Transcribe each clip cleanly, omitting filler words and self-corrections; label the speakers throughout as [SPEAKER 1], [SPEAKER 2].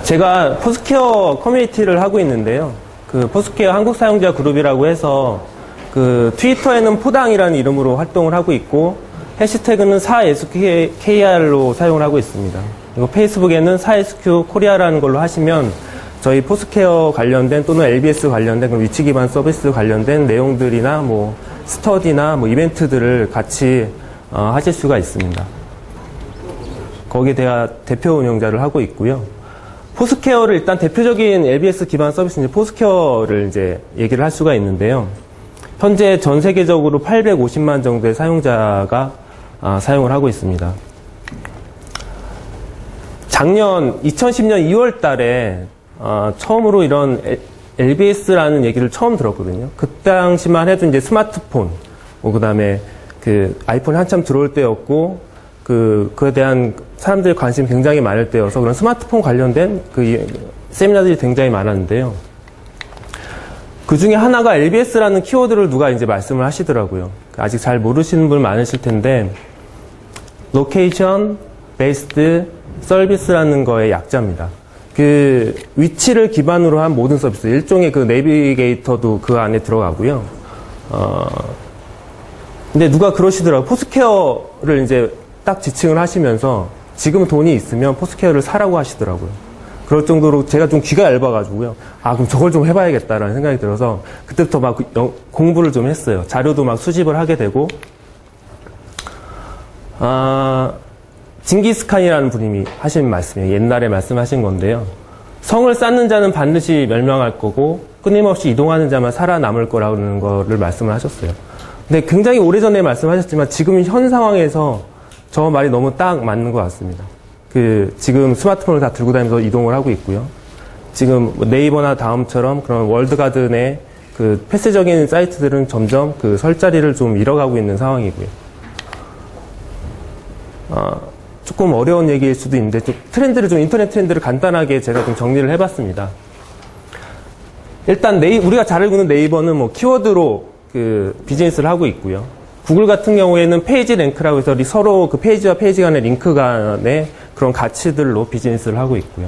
[SPEAKER 1] 제가 포스케어 커뮤니티를 하고 있는데요. 그 포스케어 한국 사용자 그룹이라고 해서 그 트위터에는 포당이라는 이름으로 활동을 하고 있고 해시태그는 4SQKR로 사용을 하고 있습니다. 그리고 페이스북에는 4SQ 코리아라는 걸로 하시면 저희 포스케어 관련된 또는 LBS 관련된 그런 위치 기반 서비스 관련된 내용들이나 뭐 스터디나 뭐 이벤트들을 같이 하실 수가 있습니다. 거기에 대한 대표 운영자를 하고 있고요. 포스케어를 일단 대표적인 LBS 기반 서비스 이제 포스케어를 이제 얘기를 할 수가 있는데요. 현재 전 세계적으로 850만 정도의 사용자가 사용을 하고 있습니다. 작년 2010년 2월 달에 처음으로 이런 LBS라는 얘기를 처음 들었거든요. 그 당시만 해도 이제 스마트폰, 그 다음에 그 아이폰이 한참 들어올 때였고, 그에 대한 사람들의 관심이 굉장히 많을 때여서 그런 스마트폰 관련된 그 세미나들이 굉장히 많았는데요. 그 중에 하나가 LBS라는 키워드를 누가 이제 말씀을 하시더라고요. 아직 잘 모르시는 분 많으실 텐데, Location Based Service라는 거의 약자입니다. 그 위치를 기반으로 한 모든 서비스, 일종의 그 내비게이터도 그 안에 들어가고요. 근데 누가 그러시더라고요. 포스케어를 이제 딱 지칭을 하시면서 지금 돈이 있으면 포스케어를 사라고 하시더라고요. 그럴 정도로 제가 좀 귀가 얇아가지고요. 그럼 저걸 좀 해봐야겠다라는 생각이 들어서 그때부터 막 공부를 좀 했어요. 자료도 막 수집을 하게 되고, 징기스칸이라는 분이 하신 말씀이에요. 옛날에 말씀하신 건데요. 성을 쌓는 자는 반드시 멸망할 거고 끊임없이 이동하는 자만 살아남을 거라는 거를 말씀을 하셨어요. 근데 굉장히 오래전에 말씀하셨지만 지금 현 상황에서 저 말이 너무 딱 맞는 것 같습니다. 지금 스마트폰을 다 들고 다니면서 이동을 하고 있고요. 지금 네이버나 다음처럼 그런 월드가든의 그 폐쇄적인 사이트들은 점점 그 설 자리를 좀 잃어가고 있는 상황이고요. 조금 어려운 얘기일 수도 있는데 인터넷 트렌드를 간단하게 제가 좀 정리를 해봤습니다. 일단 우리가 잘 알고 있는 네이버는 뭐 키워드로 그 비즈니스를 하고 있고요. 구글 같은 경우에는 페이지 랭크라고 해서 서로 그 페이지와 페이지 간의 링크 간의 그런 가치들로 비즈니스를 하고 있고요.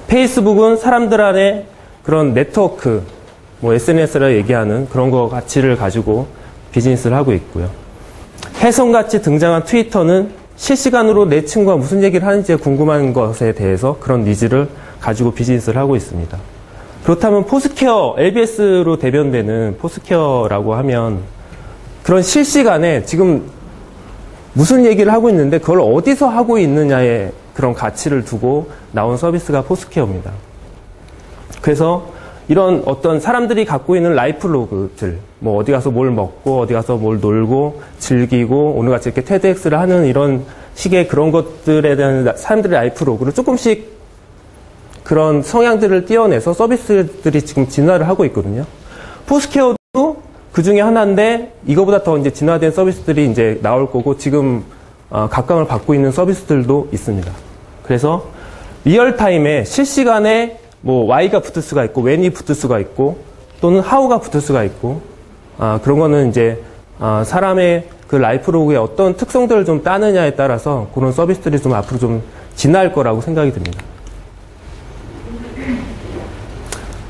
[SPEAKER 1] 페이스북은 사람들 안에 그런 네트워크, 뭐 SNS라 얘기하는 그런 거 가치를 가지고 비즈니스를 하고 있고요. 혜성같이 등장한 트위터는 실시간으로 내 친구가 무슨 얘기를 하는지 궁금한 것에 대해서 그런 니즈를 가지고 비즈니스를 하고 있습니다. 그렇다면 포스케어, LBS로 대변되는 포스케어라고 하면 그런 실시간에 지금 무슨 얘기를 하고 있는데 그걸 어디서 하고 있느냐에 그런 가치를 두고 나온 서비스가 포스케어입니다. 그래서 이런 어떤 사람들이 갖고 있는 라이프 로그들, 뭐 어디 가서 뭘 먹고 어디 가서 뭘 놀고 즐기고 오늘같이 이렇게 테드엑스를 하는 이런 식의 그런 것들에 대한 사람들의 라이프 로그를 조금씩 그런 성향들을 띄어내서 서비스들이 지금 진화를 하고 있거든요. 포스케어도 그 중에 하나인데 이거보다 더 이제 진화된 서비스들이 이제 나올 거고 지금 각광을 받고 있는 서비스들도 있습니다. 그래서 리얼타임에 실시간에 뭐 Y가 붙을 수가 있고 when이 붙을 수가 있고 또는 how가 붙을 수가 있고 그런 거는 이제 사람의 그 라이프 로그의 어떤 특성들을 좀 따느냐에 따라서 그런 서비스들이 좀 앞으로 좀 진화할 거라고 생각이 듭니다.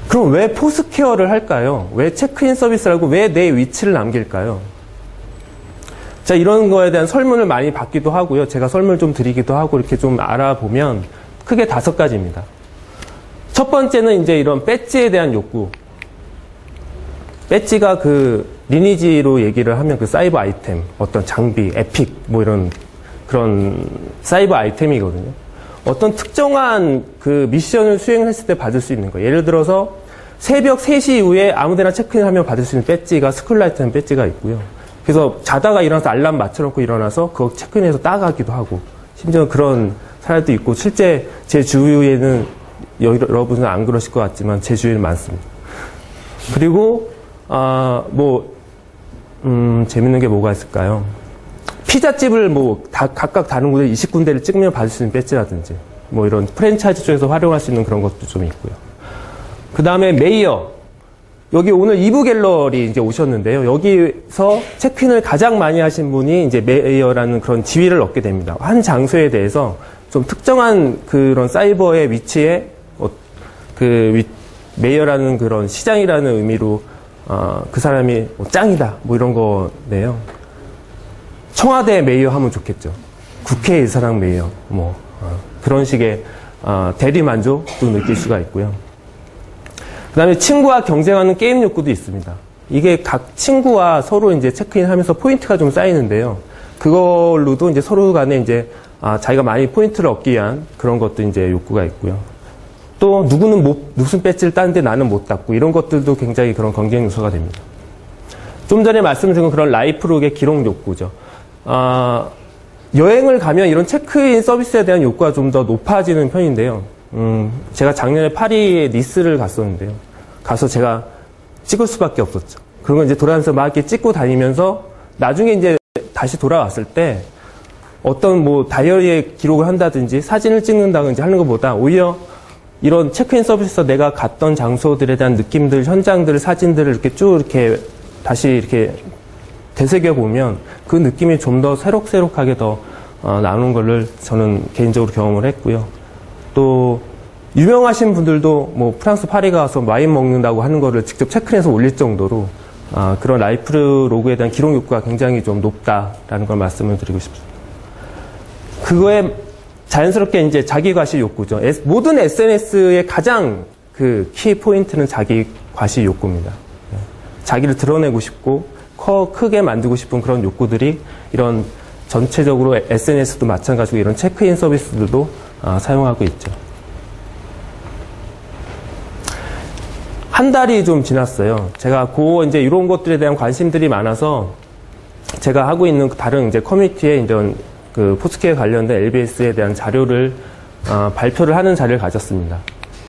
[SPEAKER 1] 그럼 왜 포스케어를 할까요? 왜 체크인 서비스를 하고 왜 내 위치를 남길까요? 자, 이런 거에 대한 설문을 많이 받기도 하고요. 제가 설문을 좀 드리기도 하고 이렇게 좀 알아보면 크게 5가지입니다. 첫 번째는 이제 이런 배지에 대한 욕구. 배지가 그 리니지로 얘기를 하면 그 사이버 아이템, 어떤 장비, 에픽, 뭐 이런 그런 사이버 아이템이거든요. 어떤 특정한 그 미션을 수행했을 때 받을 수 있는 거예요. 예를 들어서 새벽 3시 이후에 아무데나 체크인하면 받을 수 있는 배지가 스쿨라이트라는 배지가 있고요. 그래서 자다가 일어나서 알람 맞춰놓고 일어나서 그거 체크인해서 따가기도 하고 심지어 그런 사례도 있고 실제 제 주위에는 여러분은 안 그러실 것 같지만 제 주위에는 많습니다. 그리고 재밌는 게 뭐가 있을까요? 피자집을 각각 다른 곳에 20군데를 찍으면 받을 수 있는 배지라든지 뭐 이런 프랜차이즈 쪽에서 활용할 수 있는 그런 것도 좀 있고요. 그 다음에 메이어. 여기 오늘 2부 갤러리 이제 오셨는데요. 여기서 체크인을 가장 많이 하신 분이 이제 메이어라는 그런 지위를 얻게 됩니다. 한 장소에 대해서 좀 특정한 그런 사이버의 위치에 메이어라는 그런 시장이라는 의미로 그 사람이 뭐 짱이다 뭐 이런 거네요. 청와대 메이어 하면 좋겠죠. 국회의사당 메이어 뭐 그런 식의 대리 만족도 느낄 수가 있고요. 그다음에 친구와 경쟁하는 게임 욕구도 있습니다. 이게 각 친구와 서로 이제 체크인하면서 포인트가 좀 쌓이는데요. 그걸로도 이제 서로 간에 이제 자기가 많이 포인트를 얻기 위한 그런 것도 이제 욕구가 있고요. 또 누구는 무슨 배지를 따는데 나는 못 땄고 이런 것들도 굉장히 그런 경쟁 요소가 됩니다. 좀 전에 말씀드린 그런 라이프록의 기록 욕구죠. 여행을 가면 이런 체크인 서비스에 대한 욕구가 좀 더 높아지는 편인데요. 제가 작년에 파리에 니스를 갔었는데요. 가서 제가 찍을 수밖에 없었죠. 그런 건 이제 돌아다니면서 막 이렇게 찍고 다니면서 나중에 이제 다시 돌아왔을 때 어떤 뭐 다이어리에 기록을 한다든지 사진을 찍는다든지 하는 것보다 오히려 이런 체크인 서비스에서 내가 갔던 장소들에 대한 느낌들, 현장들, 사진들을 이렇게 쭉 이렇게 다시 이렇게 되새겨 보면 그 느낌이 좀 더 새록새록하게 더 나오는 거를 저는 개인적으로 경험을 했고요. 또 유명하신 분들도 뭐 프랑스 파리 가서 와인 먹는다고 하는 거를 직접 체크인해서 올릴 정도로 그런 라이프 로그에 대한 기록 욕구가 굉장히 좀 높다라는 걸 말씀을 드리고 싶습니다. 그거에 자연스럽게 이제 자기 과시 욕구죠. 모든 SNS의 가장 그 키 포인트는 자기 과시 욕구입니다. 자기를 드러내고 싶고 크게 만들고 싶은 그런 욕구들이 이런 전체적으로 SNS도 마찬가지고 이런 체크인 서비스들도 사용하고 있죠. 한 달이 좀 지났어요. 제가 이제 이런 것들에 대한 관심들이 많아서 제가 하고 있는 다른 이제 커뮤니티에 이런 그 포스케에 관련된 LBS에 대한 자료를 발표를 하는 자리를 가졌습니다.